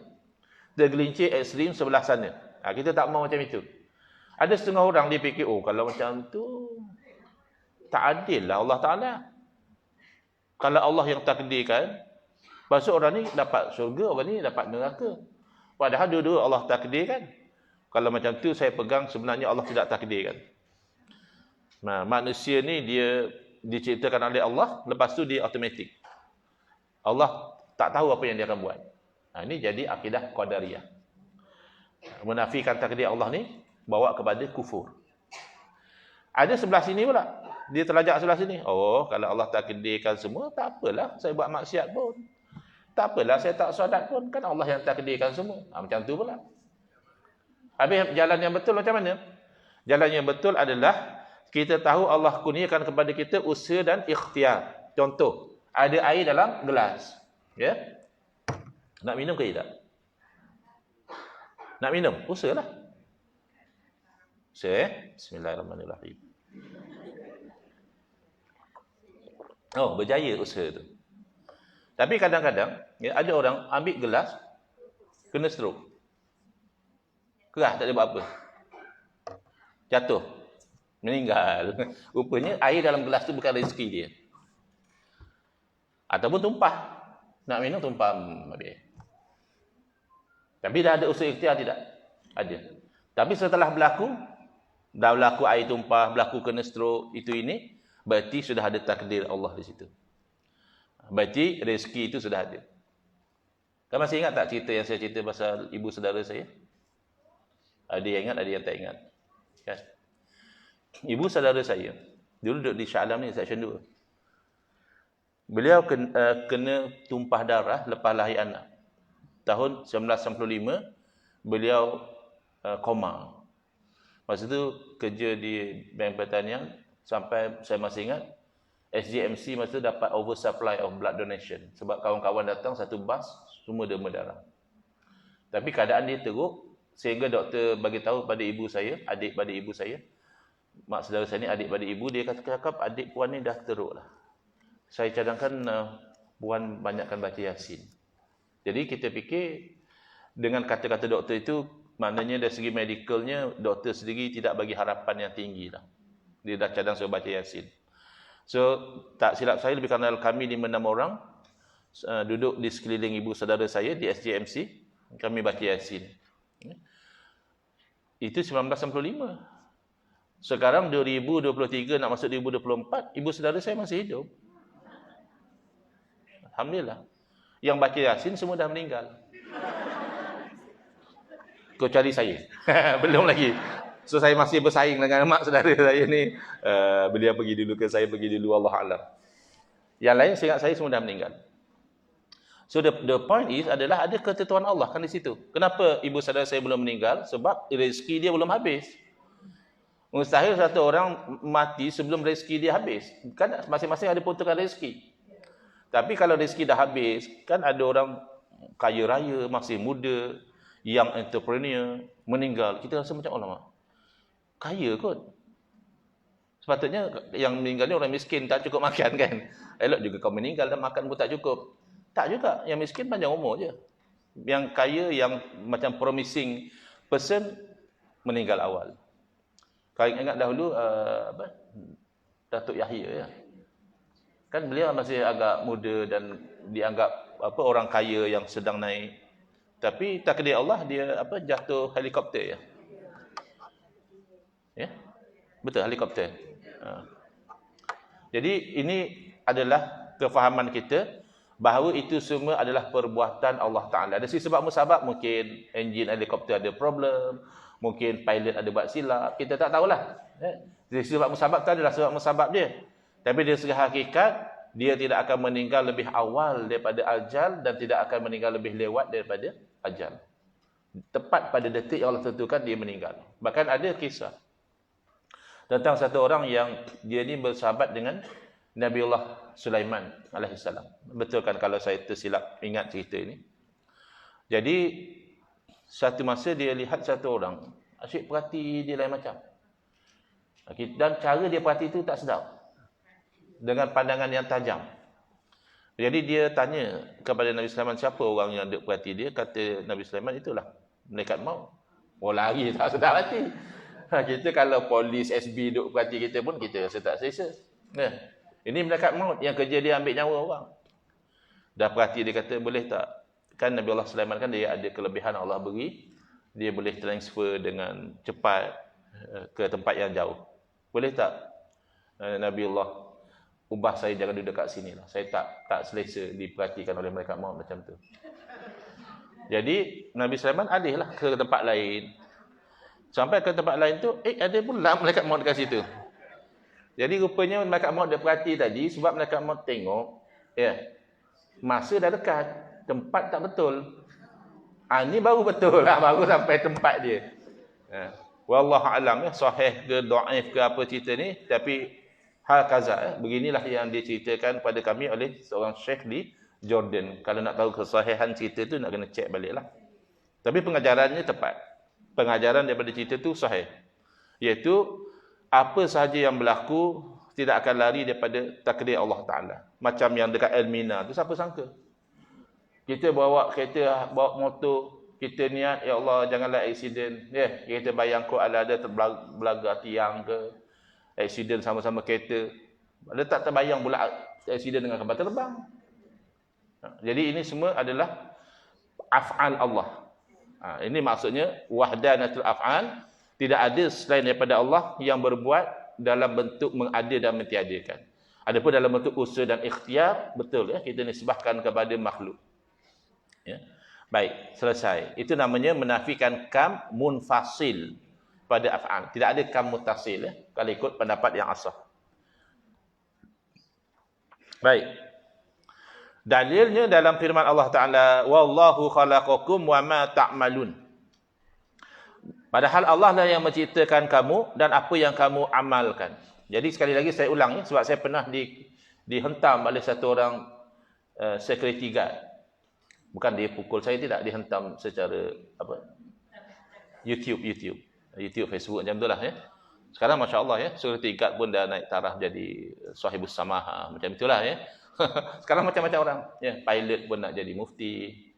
tergelincir ekstrim sebelah sana. Kita tak mahu macam itu. Ada setengah orang dia fikir, kalau macam tu tak adil lah Allah Ta'ala. Kalau Allah yang takdirkan, pasal orang ni dapat syurga, orang ni dapat neraka. Padahal dua-dua Allah takdirkan. Kalau macam tu saya pegang sebenarnya Allah tidak takdirkan. Manusia ni dia diciptakan oleh Allah, lepas tu dia automatik. Allah tak tahu apa yang dia akan buat. Ini jadi akidah qadariyah. Menafikan takdir Allah ni bawa kepada kufur. Ada sebelah sini pula. Dia terlajak sebelah sini. Kalau Allah takdirkan semua, tak apalah saya buat maksiat pun. Tak apalah saya tak solat pun. Kan Allah yang takdirkan semua. Macam tu pula. Habis jalan yang betul macam mana? Jalan yang betul adalah kita tahu Allah kurniakan kepada kita usaha dan ikhtiar. Contoh, ada air dalam gelas. Ya? Nak minum ke tidak? Nak minum? Usahalah. Usaha, Bismillahirrahmanirrahim. Oh, berjaya usaha tu. Tapi kadang-kadang ya, ada orang ambil gelas, kena stroke. Kerah, tak ada buat apa. Jatuh. Meninggal. Rupanya air dalam gelas tu bukan rezeki dia. Ataupun tumpah. Nak minum tumpah. Habis. Tapi dah ada usaha ikhtiar tidak? Ada. Tapi setelah berlaku, dah berlaku air tumpah, berlaku kena stroke, itu ini, berarti sudah ada takdir Allah di situ. Berarti rezeki itu sudah ada. Kau masih ingat tak cerita yang saya cerita pasal ibu saudara saya? Ada yang ingat, ada yang tak ingat. Kan? Ibu saudara saya, dulu duduk di Shah Alam ni, Seksyen 2. Beliau kena tumpah darah lepas lahir anak. Tahun 1995, beliau koma. Masa tu kerja di Bank Pertanian, sampai saya masih ingat, SGMC masa tu dapat oversupply of blood donation. Sebab kawan-kawan datang satu bas, semua derma darah. Tapi keadaan dia teruk, sehingga doktor bagi tahu pada ibu saya, adik pada ibu saya, mak saudara saya ni adik pada ibu, dia kata, adik puan ni dah teruk lah. Saya cadangkan puan banyakkan baca Yasin. Jadi kita fikir dengan kata-kata doktor itu, maknanya dari segi medikalnya, doktor sendiri tidak bagi harapan yang tinggi lah. Dia dah cadang suruh baca Yasin. So, tak silap saya, lebih kurang kami 5-6 orang duduk di sekeliling ibu saudara saya di SJMC, kami baca Yasin. Itu 1995. Sekarang 2023 nak masuk 2024, ibu saudara saya masih hidup. Alhamdulillah. Yang baca Yasin semua dah meninggal. Kau cari saya. Belum lagi. So saya masih bersaing dengan mak saudara saya ni. Beliau pergi dulu ke saya pergi dulu, Allah Alam. Yang lain seingat saya semua dah meninggal. So the point is adalah ada ketentuan Allah kan di situ. Kenapa ibu saudara saya belum meninggal? Sebab rezeki dia belum habis. Mustahil satu orang mati sebelum rezeki dia habis. Kan masing-masing ada peruntukan rezeki. Tapi kalau rezeki dah habis, kan ada orang kaya raya, masih muda, young entrepreneur, meninggal. Kita rasa macam Allah. Kaya kot. Sepatutnya yang meninggal ni orang miskin, tak cukup makan kan. Elok juga kau meninggal dan makan pun tak cukup. Tak juga. Yang miskin panjang umur je. Yang kaya, yang macam promising person, meninggal awal. Kau ingat dahulu, Datuk Yahya ya. Kan beliau masih agak muda dan dianggap orang kaya yang sedang naik. Tapi takdir Allah dia jatuh helikopter ya. Ya. Betul helikopter. Jadi ini adalah kefahaman kita bahawa itu semua adalah perbuatan Allah Taala. Dari sisi sebab musabab mungkin enjin helikopter ada problem, mungkin pilot ada buat silap, kita tak tahulah. Dari sisi sebab musabab tu adalah sebab musabab dia. Tapi dari segi hakikat, dia tidak akan meninggal lebih awal daripada ajal dan tidak akan meninggal lebih lewat daripada ajal. Tepat pada detik yang Allah tentukan dia meninggal. Bahkan ada kisah tentang satu orang yang dia ni bersahabat dengan Nabiullah Sulaiman alaihissalam. Betul kan kalau saya tersilap ingat cerita ini. Jadi satu masa dia lihat satu orang asyik perhati dia lain macam. Dan cara dia perhati itu tak sedap. Dengan pandangan yang tajam. Jadi dia tanya kepada Nabi Sulaiman, siapa orang yang duk perhati dia? Kata Nabi Sulaiman, itulah malaikat maut. Oh lagi tak sedap hati. Kita kalau polis SB duk perhati kita pun kita rasa tak selesa. Ini malaikat maut yang kerja dia ambil nyawa orang. Dah perhati dia kata, boleh tak? Kan Nabi Allah Sulaiman kan dia ada kelebihan Allah beri. Dia boleh transfer dengan cepat ke tempat yang jauh. Boleh tak Nabi Allah ubah saya jangan duduk kat sini lah. Saya tak selesa diperhatikan oleh malaikat maut macam tu. Jadi Nabi Sulaiman alihlah ke tempat lain. Sampai ke tempat lain tu, ada pula malaikat maut dekat situ. Jadi rupanya malaikat maut dia perhati tadi sebab malaikat maut tengok, masa dah dekat, tempat tak betul. Ini baru betul lah, baru sampai tempat dia. Wallahu alam sahih ke dhaif ke apa cerita ni, tapi hakaza beginilah yang diceritakan pada kami oleh seorang syekh di Jordan. Kalau nak tahu kesahihan cerita tu nak kena cek baliklah. Tapi pengajarannya tepat. Pengajaran daripada cerita tu sahih. Iaitu apa sahaja yang berlaku tidak akan lari daripada takdir Allah Taala. Macam yang dekat Elmina tu siapa sangka? Kita bawa kereta, bawa motor, kita niat ya Allah janganlah aksiden. Kita bayang kau ada terbelaga tiang ke, aksiden sama-sama kereta. Ada tak terbayang pula aksiden dengan kapal terbang. Jadi ini semua adalah af'al Allah. Ini maksudnya wahdanatul af'al, tidak ada selain daripada Allah yang berbuat dalam bentuk mengada dan mentiadakan. Adapun dalam bentuk usaha dan ikhtiar, betul ya, kita nisbahkan kepada makhluk. Ya. Baik, selesai. Itu namanya menafikan kam munfasil pada af'al. Tidak ada kam muttasil ya, kalau ikut pendapat yang asah. Baik. Dalilnya dalam firman Allah Ta'ala, wallahu khalaqakum wa ma ta'malun. Padahal Allah lah yang menciptakan kamu dan apa yang kamu amalkan. Jadi sekali lagi saya ulang ya, sebab saya pernah dihentam oleh satu orang security guard. Bukan dia pukul saya, tidak, dihentam secara apa? YouTube, Facebook macam itulah ya. Sekarang masya-Allah ya, security guard pun dah naik taraf jadi sahibus samahah, macam itulah ya. Sekarang macam-macam orang ya, pilot pun nak jadi mufti,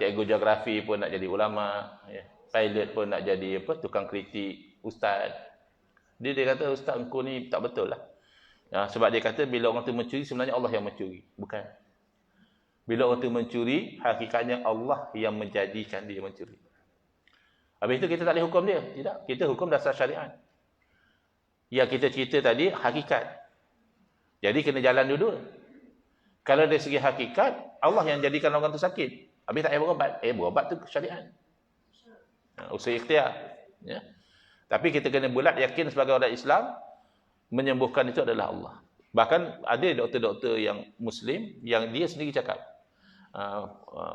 cikgu geografi pun nak jadi ulama ya. Pilot pun nak jadi apa, tukang kritik ustaz. Dia kata ustaz engkau ni tak betul lah ya, sebab dia kata bila orang tu mencuri sebenarnya Allah yang mencuri, bukan. Bila orang tu mencuri hakikatnya Allah yang menjadikan dia mencuri. Habis itu kita tak boleh hukum dia, tidak, kita hukum dasar syariat. Yang kita cerita tadi hakikat. Jadi kena jalan dua-dua. Kalau dari segi hakikat, Allah yang jadikan orang tu sakit. Habis tak payah berobat. Berobat tu syariat. Usaha ikhtiar. Ya. Tapi kita kena bulat yakin sebagai orang Islam, menyembuhkan itu adalah Allah. Bahkan ada doktor-doktor yang Muslim, yang dia sendiri cakap,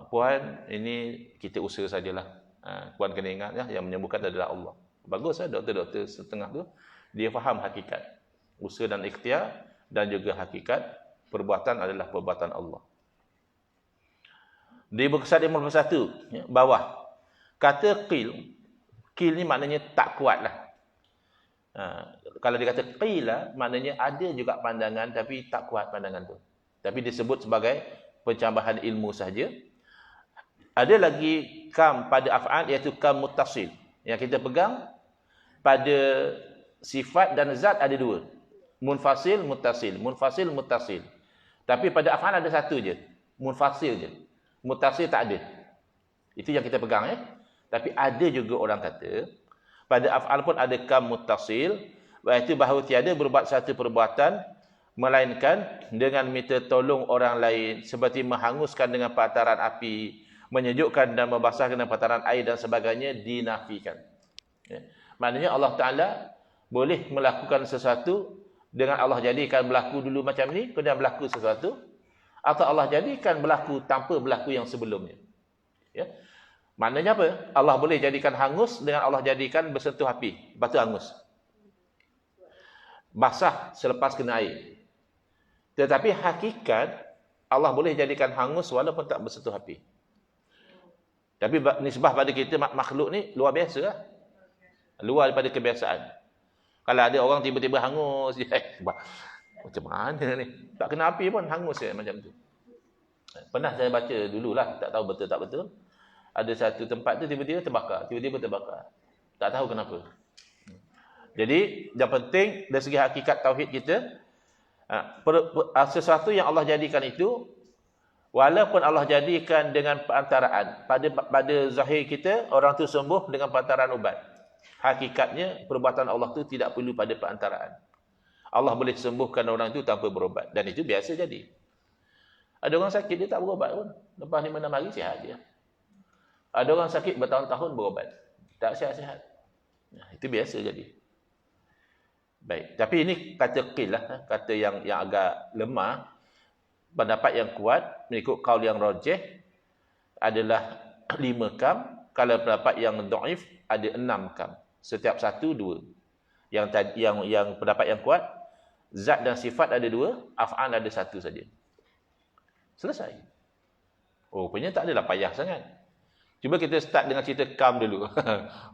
puan, ini kita usaha sajalah. Puan kena ingat, ya, yang menyembuhkan adalah Allah. Bagus lah doktor-doktor setengah tu, dia faham hakikat. Usaha dan ikhtiar, dan juga hakikat perbuatan adalah perbuatan Allah. Di buku surat 51 ya, bawah kata qil ni maknanya tak kuat lah. Kalau dia kata qila maknanya ada juga pandangan tapi tak kuat pandangan tu, tapi disebut sebagai pencambahan ilmu sahaja. Ada lagi kam pada af'al, iaitu kam muttasil yang kita pegang pada sifat dan zat ada dua, munfasil muttasil, munfasil muttasil. Tapi pada af'al ada satu je, munfasil je, muttasil tak ada. Itu yang kita pegang ya. Tapi ada juga orang kata pada af'al pun ada kam muttasil, iaitu bahawa tiada berbuat satu perbuatan melainkan dengan minta tolong orang lain, seperti menghanguskan dengan pantaran api, menyejukkan dan membasahkan dengan pantaran air dan sebagainya, dinafikan. Ya. Maknanya Allah Ta'ala boleh melakukan sesuatu dengan Allah jadikan berlaku dulu macam ni, kemudian berlaku sesuatu, atau Allah jadikan berlaku tanpa berlaku yang sebelumnya. Ya. Maknanya apa? Allah boleh jadikan hangus dengan Allah jadikan bersentuh api, lepas tu hangus. Basah selepas kena air. Tetapi hakikat Allah boleh jadikan hangus walaupun tak bersentuh api. Tapi nisbah pada kita makhluk ni luar biasa lah. Luar daripada kebiasaan. Kalau ada orang tiba-tiba hangus, macam mana ni? Tak kena api pun hangus ya, macam tu. Pernah saya baca dululah, tak tahu betul tak betul. Ada satu tempat tu tiba-tiba terbakar. Tak tahu kenapa. Jadi yang penting dari segi hakikat tauhid kita, sesuatu yang Allah jadikan itu, walaupun Allah jadikan dengan perantaraan, pada zahir kita orang tu sembuh dengan perantaraan ubat, hakikatnya perbuatan Allah tu tidak perlu pada perantaraan. Allah boleh sembuhkan orang itu tanpa berobat, dan itu biasa jadi. Ada orang sakit dia tak berobat pun, lepas 5-6 hari sihat dia. Ada orang sakit bertahun-tahun berobat, tak sihat-sihat. Itu biasa jadi. Baik, tapi ini kata qil lah, kata yang agak lemah. Pendapat yang kuat mengikut qaul yang rajih adalah 5 kam. Kalau pendapat yang dhaif ada 6 kam. Setiap satu dua. Yang pendapat yang kuat, zat dan sifat ada dua, af'al ada satu saja. Selesai. Oh, rupanya tak adalah payah sangat. Cuba kita start dengan cerita kam dulu.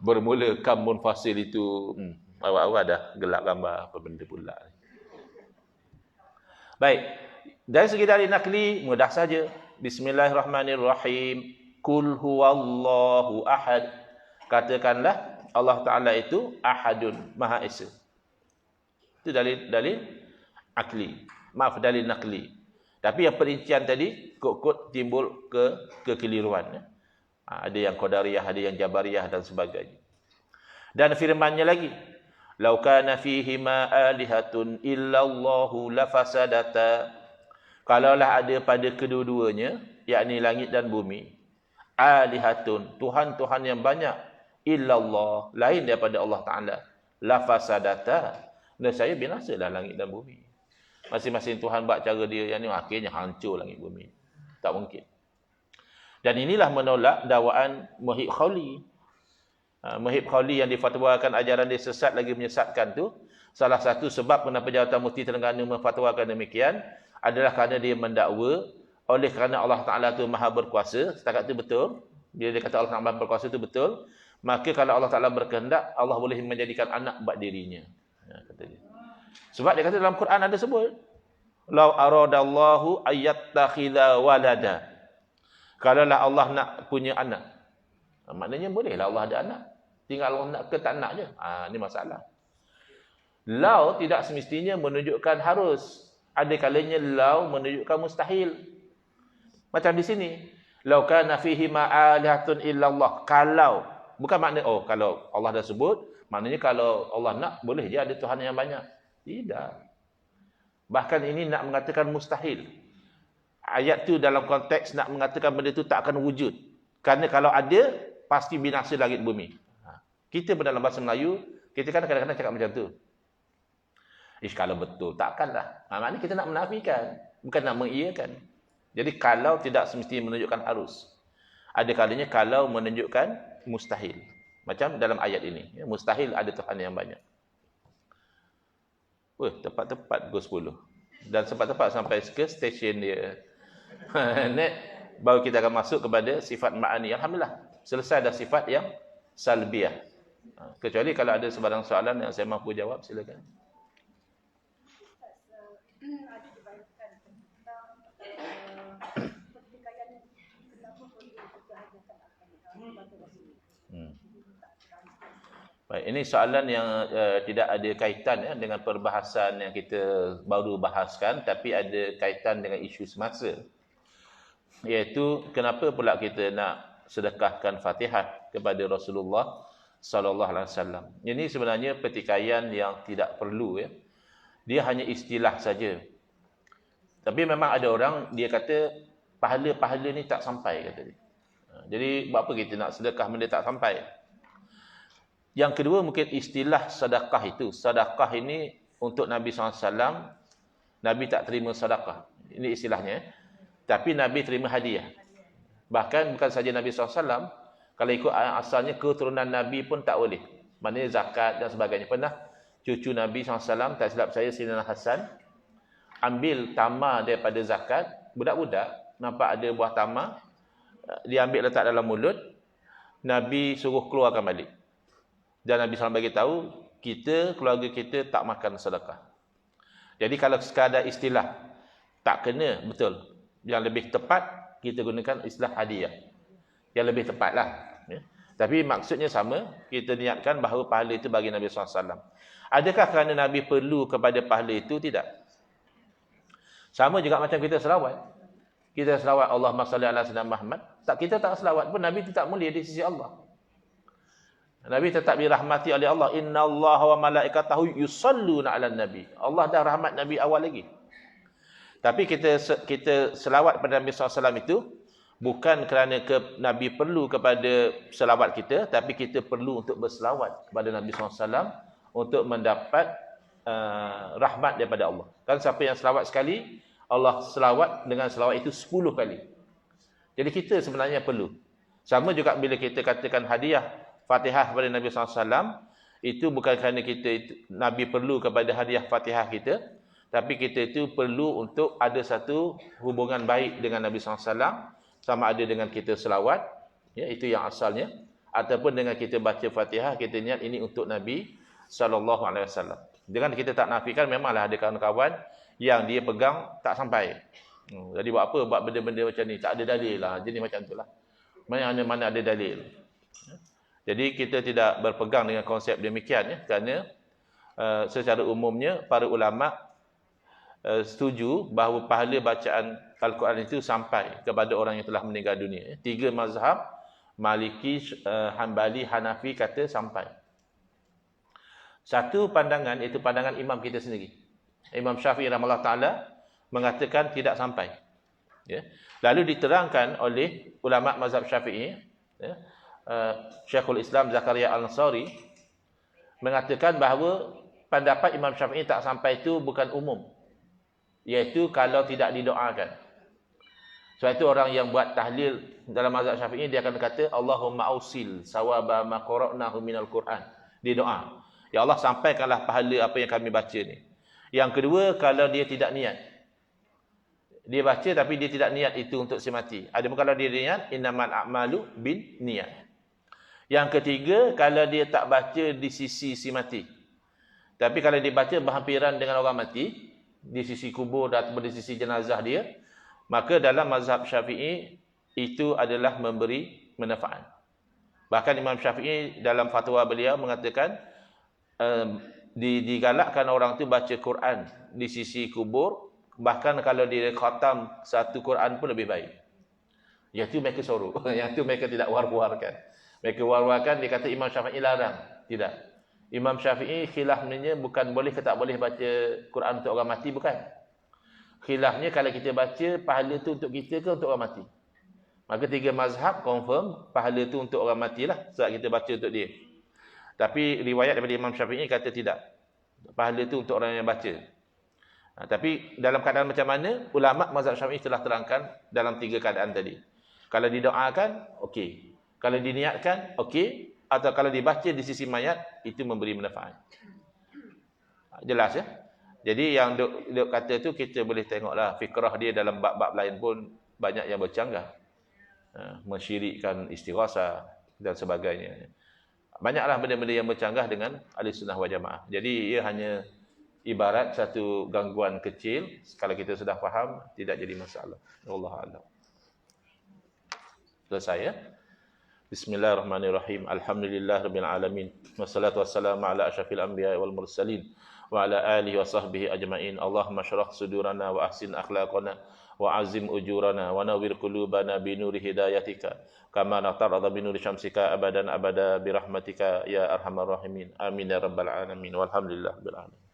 Bermula kam munfasil itu, awal-awal dah gelap gambar apa benda pula. Baik. Dari segi dalil nakli, mudah saja. Bismillahirrahmanirrahim. Qul huwallahu ahad. Katakanlah Allah Ta'ala itu ahadun, Maha Esa. Itu dalil akli. Maaf, dalil nakli. Tapi yang perincian tadi, kod-kod timbul kekeliruan. Ada yang qadariyah, ada yang jabariyah dan sebagainya. Dan firmannya lagi, "Lau kana fihima alihatun illallahu lafasadata." Kalaulah ada pada kedua-duanya, yakni langit dan bumi, alihatun, Tuhan-Tuhan yang banyak, illallah, lain daripada Allah Ta'ala, lafasadata, nescaya binasalah langit dan bumi. Masing-masing Tuhan buat cara dia yang ni, akhirnya hancur langit bumi. Tak mungkin. Dan inilah menolak dakwaan Muhib Khawli. Muhib Khawli yang difatwakan ajaran dia sesat lagi menyesatkan tu, salah satu sebab kenapa Jawatan Mufti Terengganu memfatwakan demikian adalah kerana dia mendakwa oleh kerana Allah Ta'ala tu maha berkuasa. Setakat tu betul. Bila dia kata Allah Ta'ala maha berkuasa tu betul, maka kalau Allah Ta'ala berkehendak, Allah boleh menjadikan anak buat dirinya. Kata dia. Sebab dia kata dalam Quran ada sebut, "Lau aradallahu ayyattakhidha walada." Kalaulah Allah nak punya anak, maknanya bolehlah Allah ada anak. Tinggal Allah nak ke tak nak je. Ini masalah. Lau tidak semestinya menunjukkan harus. Ada kalanya lau menunjukkan mustahil. Macam di sini, "Lau kana fihi ma'alihatun illallah." Kalau, bukan makna kalau Allah dah sebut, maknanya kalau Allah nak, boleh je ada Tuhan yang banyak. Tidak. Bahkan ini nak mengatakan mustahil. Ayat tu dalam konteks nak mengatakan benda tu tak akan wujud. Kerana kalau ada, pasti binasa langit bumi. Kita pun dalam bahasa Melayu, kita kan kadang-kadang cakap macam tu. Kalau betul, takkanlah. Maknanya kita nak menafikan, bukan nak mengiyakan. Jadi kalau tidak semestinya menunjukkan harus. Ada kalanya kalau menunjukkan mustahil. Macam dalam ayat ini. Mustahil ada Tuhan yang banyak. Tepat-tepat pukul 10. Dan tepat-tepat sampai ke stesen dia. Baru kita akan masuk kepada sifat ma'ani. Alhamdulillah. Selesai dah sifat yang salbiah. Kecuali kalau ada sebarang soalan yang saya mampu jawab, silakan. Baik, ini soalan yang tidak ada kaitan dengan perbahasan yang kita baru bahaskan, tapi ada kaitan dengan isu semasa. Iaitu kenapa pula kita nak sedekahkan Fatihah kepada Rasulullah sallallahu alaihi wasallam. Ini sebenarnya pertikaian yang tidak perlu ya. Dia hanya istilah saja. Tapi memang ada orang dia kata pahala-pahala ni tak sampai kata dia. Jadi buat apa kita nak sedekah benda tak sampai? Yang kedua mungkin istilah sedekah itu. Sedekah ini untuk Nabi SAW, Nabi tak terima sedekah. Ini istilahnya. Tapi Nabi terima hadiah. Bahkan bukan saja Nabi SAW, kalau ikut asalnya keturunan Nabi pun tak boleh. Maknanya zakat dan sebagainya. Pernah cucu Nabi SAW, tak silap saya, Sayyidina Hasan, ambil tamar daripada zakat. Budak-budak nampak ada buah tamar, dia ambil letak dalam mulut, Nabi suruh keluarkan balik. Dan Nabi SAW bagi tahu, kita, keluarga kita tak makan sedekah. Jadi kalau sekadar istilah, tak kena, betul. Yang lebih tepat, kita gunakan istilah hadiah. Yang lebih tepatlah. Ya. Tapi maksudnya sama, kita niatkan bahawa pahala itu bagi Nabi SAW. Adakah kerana Nabi perlu kepada pahala itu? Tidak. Sama juga macam kita selawat. Kita selawat Allahumma salli ala sayyidina Muhammad. Kita tak selawat pun Nabi tetap mulia di sisi Allah. Nabi tetap dirahmati oleh Allah. Inna Allah wa malaikatahu yusalluna ala nabi. Allah dah rahmat Nabi awal lagi. Tapi kita selawat pada Nabi SAW itu bukan kerana Nabi perlu kepada selawat kita, tapi kita perlu untuk berselawat kepada Nabi SAW untuk mendapat rahmat daripada Allah. Kan siapa yang selawat sekali, Allah selawat dengan selawat itu 10 kali. Jadi kita sebenarnya perlu. Sama juga bila kita katakan hadiah Fatihah kepada Nabi SAW, Itu bukan kerana Nabi perlu kepada hadiah Fatihah kita, tapi kita itu perlu untuk ada satu hubungan baik dengan Nabi SAW, sama ada dengan kita selawat, ya, itu yang asalnya, ataupun dengan kita baca Fatihah, kita niat ini untuk Nabi SAW. Dengan kita tak nafikan, memanglah ada kawan-kawan yang dia pegang tak sampai. Jadi buat apa? Buat benda-benda macam ni. Tak ada dalil lah. Jadi macam tu lah. Mana ada dalil. Jadi kita tidak berpegang dengan konsep demikian, ya, kerana secara umumnya para ulama setuju bahawa pahala bacaan Al-Quran itu sampai kepada orang yang telah meninggal dunia. 3 mazhab, Maliki, Hanbali, Hanafi kata sampai. Satu pandangan, iaitu pandangan imam kita sendiri. Imam Syafi'i rahimahullah ta'ala mengatakan tidak sampai. Ya. Lalu diterangkan oleh ulama mazhab Syafi'i, ya, Syekhul Islam Zakaria Al-Ansari mengatakan bahawa pendapat Imam Syafi'i tak sampai itu bukan umum, iaitu kalau tidak didoakan. Sebab itu orang yang buat tahlil dalam mazhab Syafi'i, dia akan kata Allahumma ausil sawaba ma qara'nahu minal Quran. Dia doa, ya Allah, sampaikanlah pahala apa yang kami baca ni. Yang kedua, kalau dia tidak niat, dia baca tapi dia tidak niat itu untuk si mati. Ada pun kalau dia niat, innamal a'malu bin niat. Yang ketiga, kalau dia tak baca di sisi si mati, tapi kalau dia baca berhampiran dengan orang mati, di sisi kubur ataupun di sisi jenazah dia, maka dalam mazhab Syafi'i itu adalah memberi manfaat. Bahkan Imam Syafi'i dalam fatwa beliau mengatakan digalakkan orang tu baca Quran di sisi kubur, bahkan kalau dia khatam satu Quran pun lebih baik. Yang tu mereka suruh, yang tu mereka tidak war-warkan. Mereka war-warkan, dia kata Imam Syafi'i larang. Tidak. Imam Syafi'i khilafnya bukan boleh ke tak boleh baca Quran untuk orang mati, bukan. Khilafnya kalau kita baca, pahala tu untuk kita ke untuk orang mati. Maka 3 mazhab confirm pahala tu untuk orang matilah, sebab kita baca untuk dia. Tapi riwayat daripada Imam Syafi'i kata tidak. Pahala tu untuk orang yang baca. Tapi dalam keadaan macam mana, ulama mazhab Syafi'i telah terangkan dalam 3 keadaan tadi. Kalau didoakan, okey. Kalau diniatkan, okey. Atau kalau dibaca di sisi mayat, itu memberi manfaat. Jelas, ya? Jadi yang duk kata tu, kita boleh tengoklah fikrah dia dalam bab-bab lain pun banyak yang bercanggah. Mensyirikkan istighasah dan sebagainya. Banyaklah benda-benda yang bercanggah dengan Ahlussunnah wal Jamaah. Jadi ia hanya ibarat satu gangguan kecil. Kalau kita sudah faham, tidak jadi masalah. Wallahu a'lam. Selesai, ya? Bismillahirrahmanirrahim. Alhamdulillahirabbil alamin. Wassalatu wassalamu ala asyrafil anbiya'i wal mursalin wa ala alihi wa sahbihi ajmain. Allahumma shrah sudurana wa ahsin akhlaqana wa azim ujurana wa nawwir qulubana bi nuri hidayatika kama natarada bi nuri syamsika abadan abada bi rahmatika ya arhamar rahimin. Amin ya rabbal alamin. Walhamdulillahirabbil alamin.